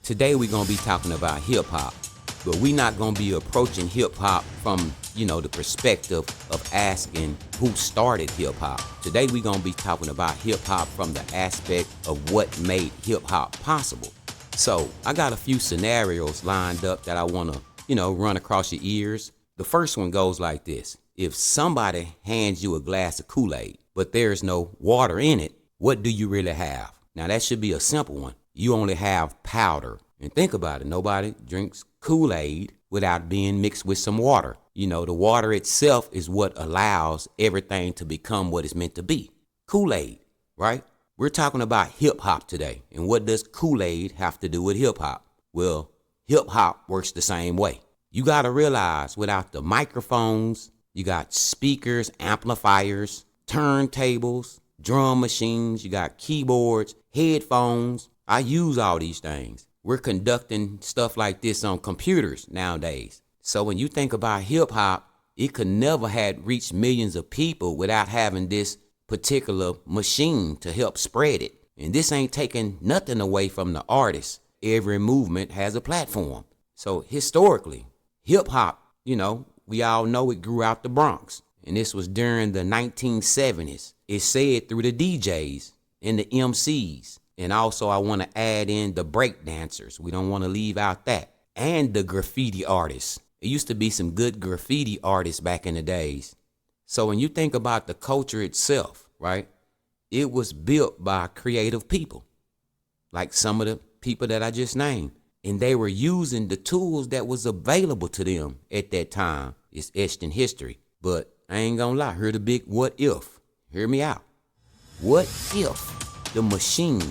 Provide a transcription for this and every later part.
Today we're gonna be talking about hip hop, but we're not gonna be approaching hip hop from, the perspective of asking who started hip hop. Today we're gonna be talking about hip hop from the aspect of what made hip hop possible. So I got a few scenarios lined up that I wanna, run across your ears. The first one goes like this. If somebody hands you a glass of Kool-Aid, but there's no water in it, what do you really have? Now that should be a simple one. You only have powder. And think about it, nobody drinks Kool-Aid without being mixed with some water. The water itself is what allows everything to become what it's meant to be. Kool-Aid, right? We're talking about hip hop today. And what does Kool-Aid have to do with hip hop? Well, hip hop works the same way. You gotta realize without the microphones, you got speakers, amplifiers, turntables, drum machines, you got keyboards, headphones. I use all these things. We're conducting stuff like this on computers nowadays. So when you think about hip hop, it could never have reached millions of people without having this particular machine to help spread it. And this ain't taking nothing away from the artist. Every movement has a platform. So historically, hip hop, we all know it grew out the Bronx. And this was during the 1970s. It's said through the DJs and the MCs. And also I want to add in the break dancers. We don't want to leave out that. And the graffiti artists. It used to be some good graffiti artists back in the days. So when you think about the culture itself, right, it was built by creative people, like some of the people that I just named. And they were using the tools that was available to them at that time. It's etched in history. But I ain't gonna lie, hear the big what if. Hear me out. What if the machine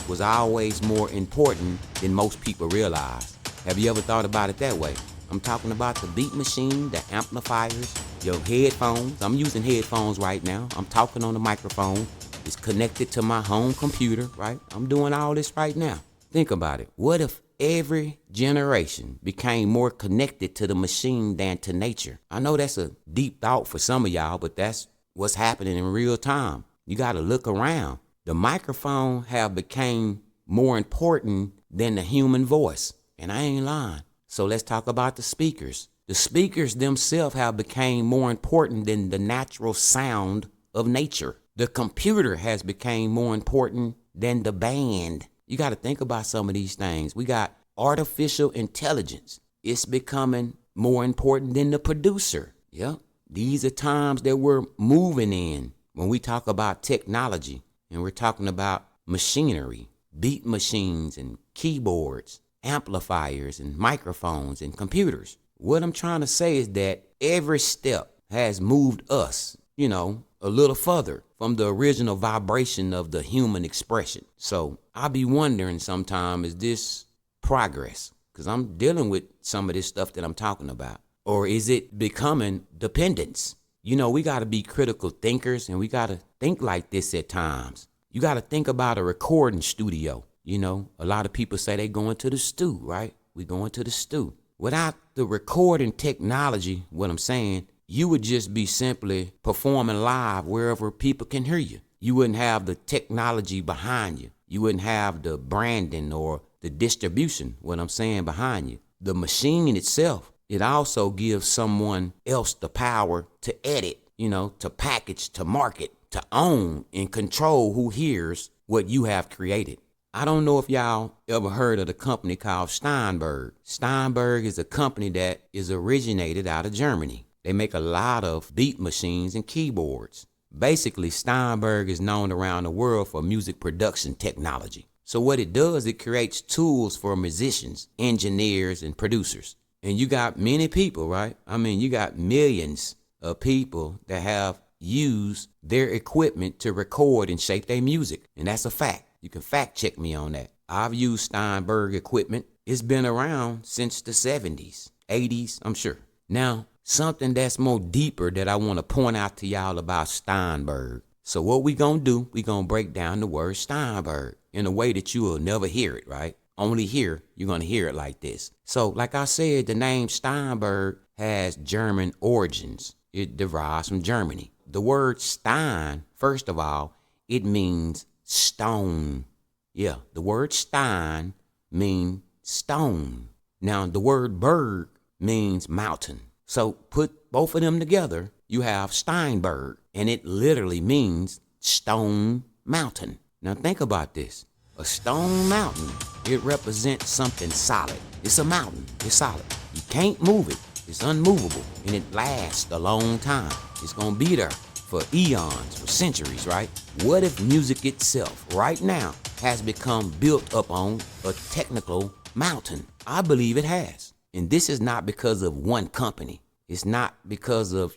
was always more important than most people realize? Have you ever thought about it that way? I'm talking about the beat machine, the amplifiers, your headphones. I'm using headphones right now. I'm talking on the microphone. It's connected to my home computer, right? I'm doing all this right now. Think about it. What if every generation became more connected to the machine than to nature? I know that's a deep thought for some of y'all, but that's what's happening in real time. You got to look around. The microphone have became more important than the human voice. And I ain't lying. So let's talk about the speakers. The speakers themselves have became more important than the natural sound of nature. The computer has became more important than the band. You got to think about some of these things. We got artificial intelligence. It's becoming more important than the producer. Yep. These are times that we're moving in when we talk about technology and we're talking about machinery, beat machines and keyboards, amplifiers and microphones and computers. What I'm trying to say is that every step has moved us, a little further from the original vibration of the human expression. So I be wondering sometimes, is this progress? Because I'm dealing with some of this stuff that I'm talking about. Or is it becoming dependence? We got to be critical thinkers and we got to think like this at times. You got to think about a recording studio. A lot of people say they going to the stew, right? We going to the stew. Without the recording technology, what I'm saying, you would just be simply performing live wherever people can hear you. You wouldn't have the technology behind you. You wouldn't have the branding or the distribution, what I'm saying, behind you. The machine itself, it also gives someone else the power to edit, to package, to market, to own and control who hears what you have created. I don't know if y'all ever heard of the company called Steinberg. Steinberg is a company that is originated out of Germany. They make a lot of beat machines and keyboards. Basically, Steinberg is known around the world for music production technology. So what it does, it creates tools for musicians, engineers, and producers. And you got many people, right? You got millions of people that have used their equipment to record and shape their music. And that's a fact. You can fact check me on that. I've used Steinberg equipment. It's been around since the 70s, 80s, I'm sure. Now, something that's more deeper that I want to point out to y'all about Steinberg. So what we gonna do, we gonna break down the word Steinberg in a way that you will never hear it, right? Only here, you're gonna hear it like this. So like I said, the name Steinberg has German origins. It derives from Germany. The word Stein, first of all, it means stone. Yeah, the word Stein means stone. Now, the word berg means mountain. So put both of them together, you have Steinberg, and it literally means stone mountain. Now think about this. A stone mountain, it represents something solid. It's a mountain. It's solid. You can't move it. It's unmovable, and it lasts a long time. It's gonna be there for eons, for centuries, right? What if music itself, right now, has become built up on a technical mountain? I believe it has. And this is not because of one company. It's not because of,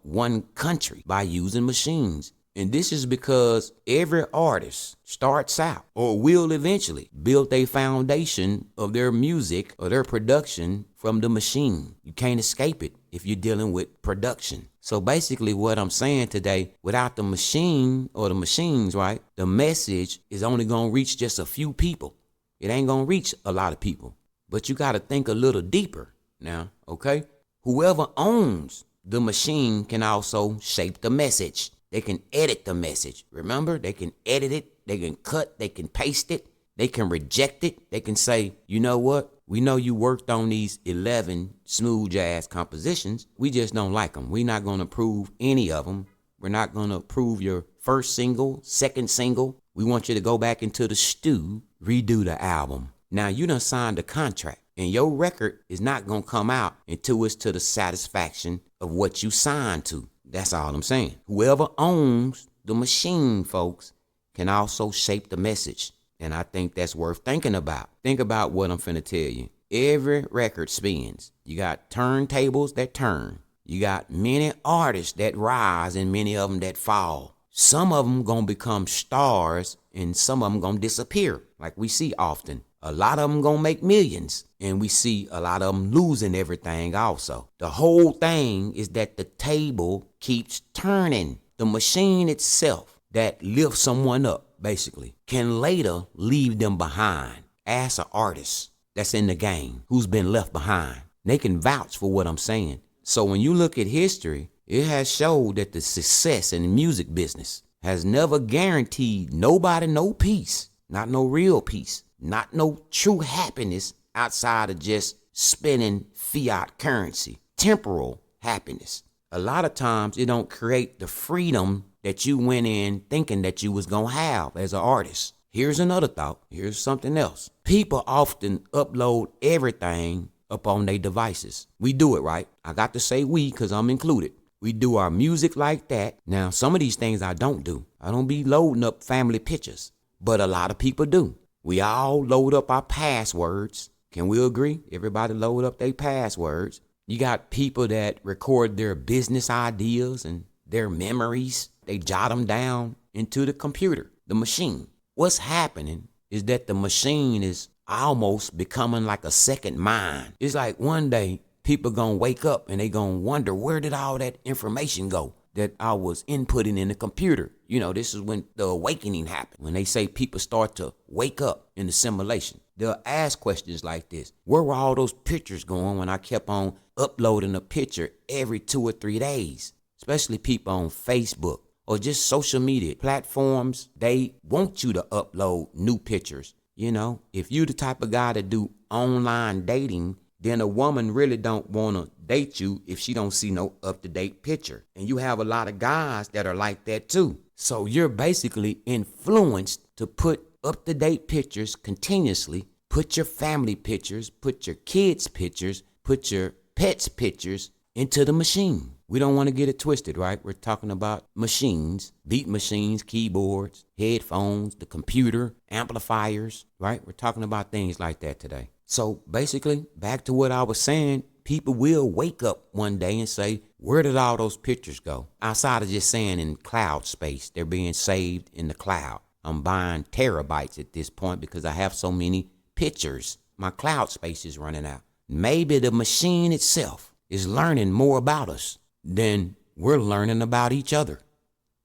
one country by using machines. And this is because every artist starts out or will eventually build a foundation of their music or their production from the machine. You can't escape it if you're dealing with production. So basically what I'm saying today, without the machine or the machines, right, the message is only going to reach just a few people. It ain't going to reach a lot of people. But you got to think a little deeper now, okay? Whoever owns the machine can also shape the message. They can edit the message. Remember, they can edit it, they can cut, they can paste it, they can reject it. They can say, you know what? We know you worked on these 11 smooth jazz compositions. We just don't like them. We're not going to approve any of them. We're not going to approve your first single, second single. We want you to go back into the stew, redo the album. Now, you done signed a contract, and your record is not going to come out until it's to the satisfaction of what you signed to. That's all I'm saying. Whoever owns the machine, folks, can also shape the message. And I think that's worth thinking about. Think about what I'm finna tell you. Every record spins. You got turntables that turn. You got many artists that rise and many of them that fall. Some of them gonna become stars and some of them gonna disappear, like we see often. A lot of them gonna make millions, and we see a lot of them losing everything also. The whole thing is that the table keeps turning. The machine itself that lifts someone up, basically, can later leave them behind. Ask an artist that's in the game who's been left behind. They can vouch for what I'm saying. So when you look at history, it has showed that the success in the music business has never guaranteed nobody no peace, not no real peace. Not no true happiness outside of just spending fiat currency, temporal happiness. A lot of times it don't create the freedom that you went in thinking that you was gonna have as an artist. Here's another thought. Here's something else. People often upload everything up on their devices. We do it, right? I got to say we because I'm included. We do our music like that. Now, some of these things I don't do. I don't be loading up family pictures, but a lot of people do. We all load up our passwords. Can we agree? Everybody load up their passwords. You got people that record their business ideas and their memories. They jot them down into the computer, the machine. What's happening is that the machine is almost becoming like a second mind. It's like one day people gonna wake up and they gonna wonder, where did all that information go that I was inputting in the computer? This is when the awakening happened. When they say people start to wake up in the simulation, they'll ask questions like this. Where were all those pictures going when I kept on uploading a picture every 2 or 3 days? Especially people on Facebook or just social media platforms. They want you to upload new pictures. If you the type of guy that do online dating, then a woman really don't want to date you if she don't see no up-to-date picture. And you have a lot of guys that are like that too. So you're basically influenced to put up-to-date pictures continuously, put your family pictures, put your kids' pictures, put your pets' pictures into the machine. We don't want to get it twisted, right? We're talking about machines, beat machines, keyboards, headphones, the computer, amplifiers, right? We're talking about things like that today. So basically, back to what I was saying, people will wake up one day and say, where did all those pictures go? Outside of just saying in cloud space, they're being saved in the cloud. I'm buying terabytes at this point because I have so many pictures. My cloud space is running out. Maybe the machine itself is learning more about us than we're learning about each other.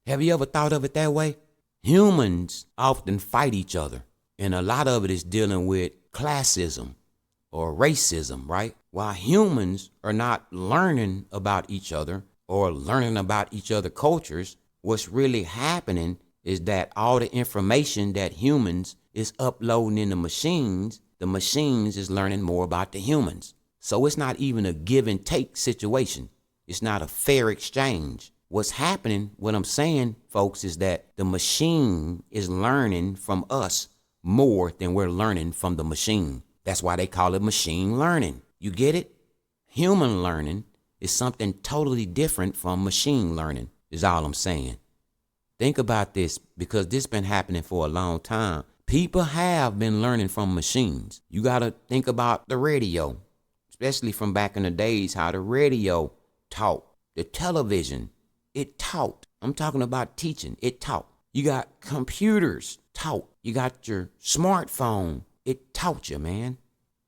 Have you ever thought of it that way? Humans often fight each other, and a lot of it is dealing with classism or racism, right? While humans are not learning about each other or learning about each other cultures, what's really happening is that all the information that humans is uploading in the machines, the machines is learning more about the humans. So it's not even a give and take situation. It's not a fair exchange. What's happening, what I'm saying, folks, is that the machine is learning from us more than we're learning from the machine. That's why they call it machine learning. You get it? Human learning is something totally different from machine learning, is all I'm saying. Think about this, because this been happening for a long time. People have been learning from machines. You got to think about the radio, especially from back in the days, how the radio taught. The television, it taught. I'm talking about teaching. It taught. You got computers, taught. You got your smartphone. It taught you, man.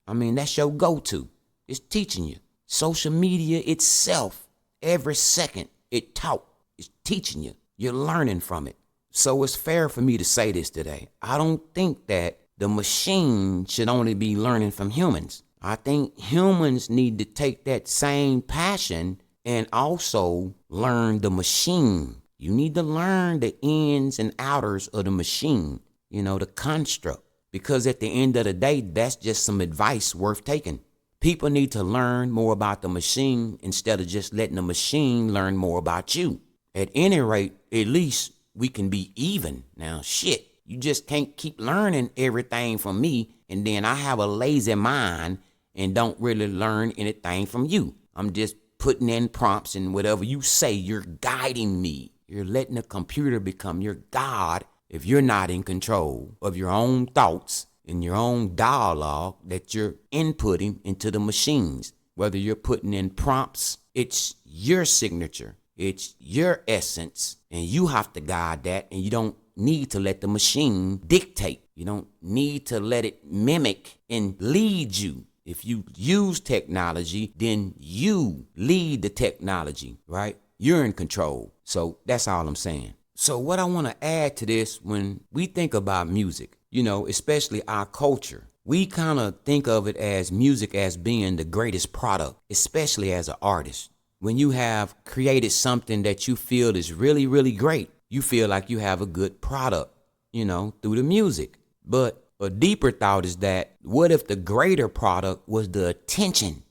I mean, that's your go-to. It's teaching you. Social media itself, every second, it taught. It's teaching you. You're learning from it. So it's fair for me to say this today. I don't think that the machine should only be learning from humans. I think humans need to take that same passion and also learn the machine. You need to learn the ins and outers of the machine, the construct. Because at the end of the day, that's just some advice worth taking. People need to learn more about the machine instead of just letting the machine learn more about you. At any rate, at least we can be even. Now, shit, you just can't keep learning everything from me and then I have a lazy mind and don't really learn anything from you. I'm just putting in prompts, and whatever you say, you're guiding me. You're letting the computer become your God if you're not in control of your own thoughts and your own dialogue that you're inputting into the machines. Whether you're putting in prompts, it's your signature. It's your essence, and you have to guide that, and you don't need to let the machine dictate. You don't need to let it mimic and lead you. If you use technology, then you lead the technology, right? You're in control. So that's all I'm saying. So what I want to add to this, when we think about music, especially our culture, we kind of think of it as music as being the greatest product, especially as an artist. When you have created something that you feel is really, really great, you feel like you have a good product, through the music. But a deeper thought is that, what if the greater product was the attention?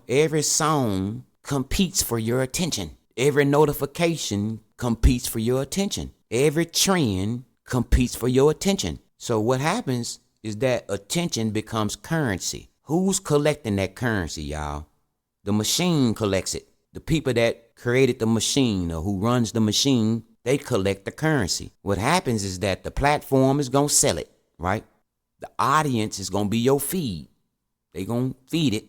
Every song competes for your attention. Every notification competes for your attention. Every trend competes for your attention. So what happens is that attention becomes currency. Who's collecting that currency, y'all? The machine collects it. The people that created the machine or who runs the machine, they collect the currency. What happens is that the platform is going to sell it, right? The audience is going to be your feed. They going to feed it.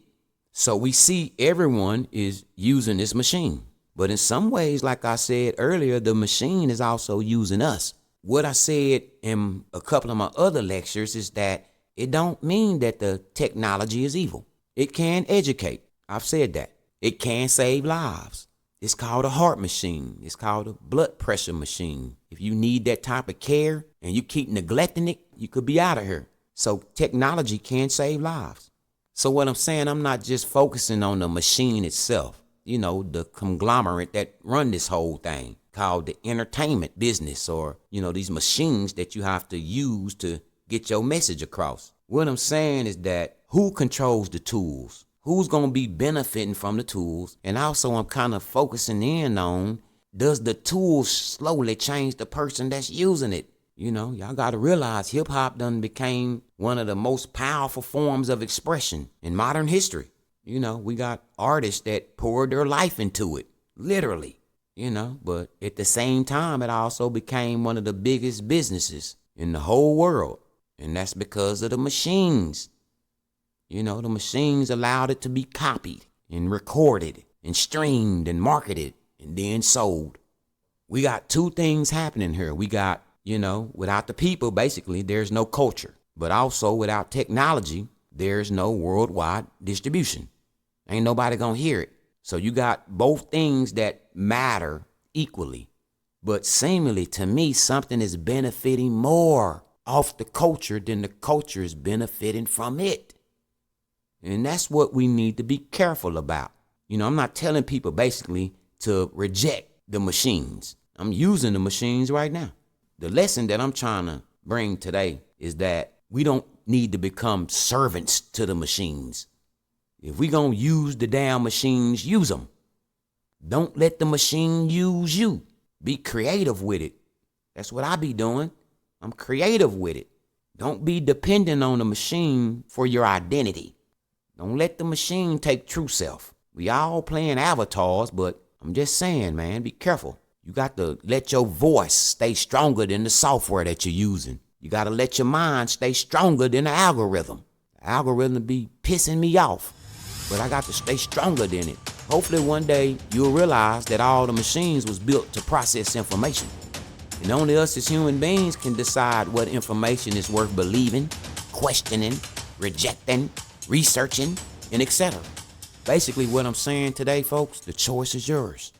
So we see everyone is using this machine. But in some ways, like I said earlier, the machine is also using us. What I said in a couple of my other lectures is that it don't mean that the technology is evil. It can educate. I've said that. It can save lives. It's called a heart machine. It's called a blood pressure machine. If you need that type of care and you keep neglecting it, you could be out of here. So technology can save lives. So what I'm saying, I'm not just focusing on the machine itself, the conglomerate that run this whole thing called the entertainment business, or, these machines that you have to use to get your message across. What I'm saying is that who controls the tools? Who's going to be benefiting from the tools? And also I'm kind of focusing in on, does the tools slowly change the person that's using it? Y'all got to realize hip hop done became one of the most powerful forms of expression in modern history. We got artists that poured their life into it, literally, but at the same time, it also became one of the biggest businesses in the whole world. And that's because of the machines. The machines allowed it to be copied and recorded and streamed and marketed and then sold. We got two things happening here. We got, without the people, basically, there's no culture. But also without technology, there's no worldwide distribution. Ain't nobody gonna hear it. So you got both things that matter equally. But seemingly to me, something is benefiting more off the culture than the culture is benefiting from it. And that's what we need to be careful about. I'm not telling people basically to reject the machines. I'm using the machines right now. The lesson that I'm trying to bring today is that we don't need to become servants to the machines. If we gonna use the damn machines, use them. Don't let the machine use you. Be creative with it. That's what I be doing. I'm creative with it. Don't be dependent on the machine for your identity. Don't let the machine take true self. We all playing avatars, but I'm just saying, man, be careful. You got to let your voice stay stronger than the software that you're using. You got to let your mind stay stronger than the algorithm. The algorithm be pissing me off, but I got to stay stronger than it. Hopefully one day you'll realize that all the machines was built to process information. And only us as human beings can decide what information is worth believing, questioning, rejecting, researching, and etc. Basically what I'm saying today, folks, the choice is yours.